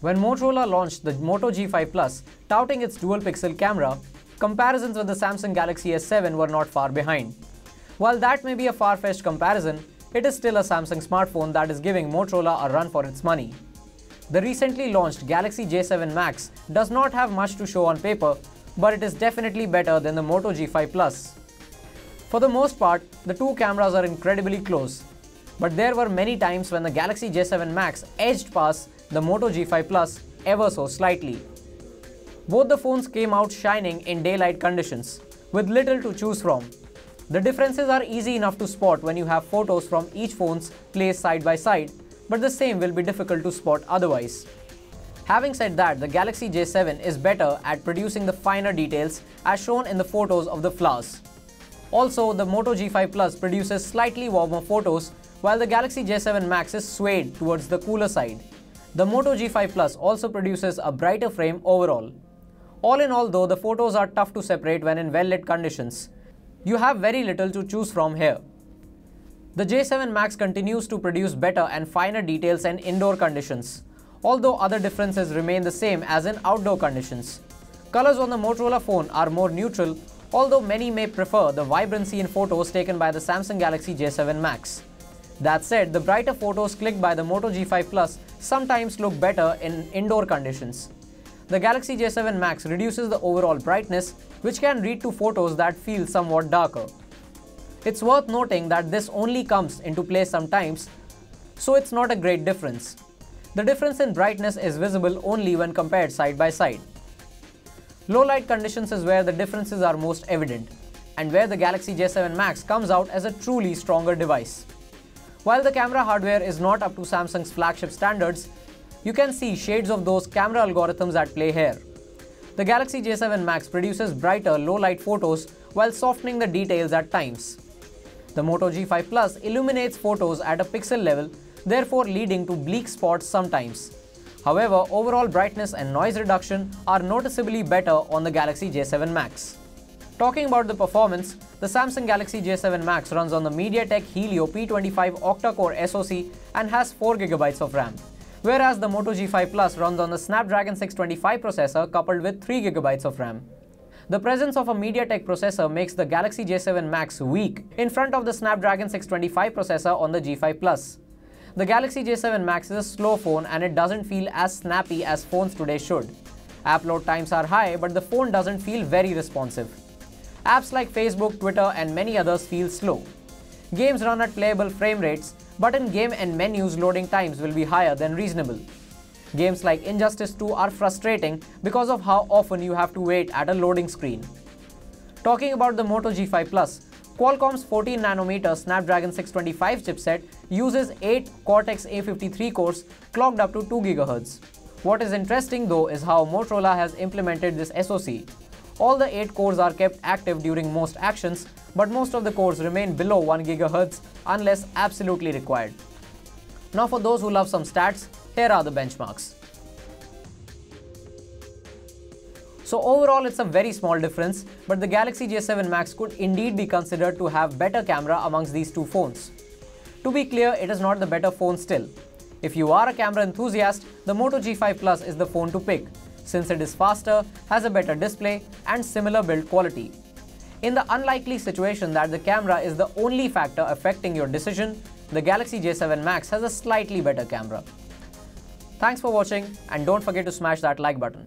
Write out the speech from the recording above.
When Motorola launched the Moto G5 Plus, touting its dual-pixel camera, comparisons with the Samsung Galaxy S7 were not far behind. While that may be a far-fetched comparison, it is still a Samsung smartphone that is giving Motorola a run for its money. The recently launched Galaxy J7 Max does not have much to show on paper, but it is definitely better than the Moto G5 Plus. For the most part, the two cameras are incredibly close, but there were many times when the Galaxy J7 Max edged past the Moto G5 Plus ever so slightly. Both the phones came out shining in daylight conditions, with little to choose from. The differences are easy enough to spot when you have photos from each phone's placed side by side, but the same will be difficult to spot otherwise. Having said that, the Galaxy J7 is better at producing the finer details as shown in the photos of the flowers. Also, the Moto G5 Plus produces slightly warmer photos, while the Galaxy J7 Max is swayed towards the cooler side. The Moto G5 Plus also produces a brighter frame overall. All in all though, the photos are tough to separate when in well-lit conditions. You have very little to choose from here. The J7 Max continues to produce better and finer details in indoor conditions, although other differences remain the same as in outdoor conditions. Colors on the Motorola phone are more neutral, although many may prefer the vibrancy in photos taken by the Samsung Galaxy J7 Max. That said, the brighter photos clicked by the Moto G5 Plus sometimes look better in indoor conditions. The Galaxy J7 Max reduces the overall brightness, which can lead to photos that feel somewhat darker. It's worth noting that this only comes into play sometimes, so it's not a great difference. The difference in brightness is visible only when compared side by side. Low light conditions is where the differences are most evident, and where the Galaxy J7 Max comes out as a truly stronger device. While the camera hardware is not up to Samsung's flagship standards, you can see shades of those camera algorithms at play here. The Galaxy J7 Max produces brighter low-light photos while softening the details at times. The Moto G5 Plus illuminates photos at a pixel level, therefore leading to bleak spots sometimes. However, overall brightness and noise reduction are noticeably better on the Galaxy J7 Max. Talking about the performance, the Samsung Galaxy J7 Max runs on the MediaTek Helio P25 octa-core SoC and has 4GB of RAM, whereas the Moto G5 Plus runs on the Snapdragon 625 processor coupled with 3GB of RAM. The presence of a MediaTek processor makes the Galaxy J7 Max weak in front of the Snapdragon 625 processor on the G5 Plus. The Galaxy J7 Max is a slow phone and it doesn't feel as snappy as phones today should. App load times are high, but the phone doesn't feel very responsive. Apps like Facebook, Twitter and many others feel slow. Games run at playable frame rates, but in game and menus loading times will be higher than reasonable. Games like Injustice 2 are frustrating because of how often you have to wait at a loading screen. Talking about the Moto G5 Plus, Qualcomm's 14nm Snapdragon 625 chipset uses 8 Cortex-A53 cores clocked up to 2 GHz. What is interesting though is how Motorola has implemented this SoC. All the 8 cores are kept active during most actions, but most of the cores remain below 1 GHz unless absolutely required. Now for those who love some stats, here are the benchmarks. So overall it's a very small difference, but the Galaxy J7 Max could indeed be considered to have better camera amongst these two phones. To be clear, it is not the better phone still. If you are a camera enthusiast, the Moto G5 Plus is the phone to pick, since it is faster, has a better display and similar build quality. In the unlikely situation that the camera is the only factor affecting your decision, the Galaxy J7 Max has a slightly better camera. Thanks for watching and don't forget to smash that like button.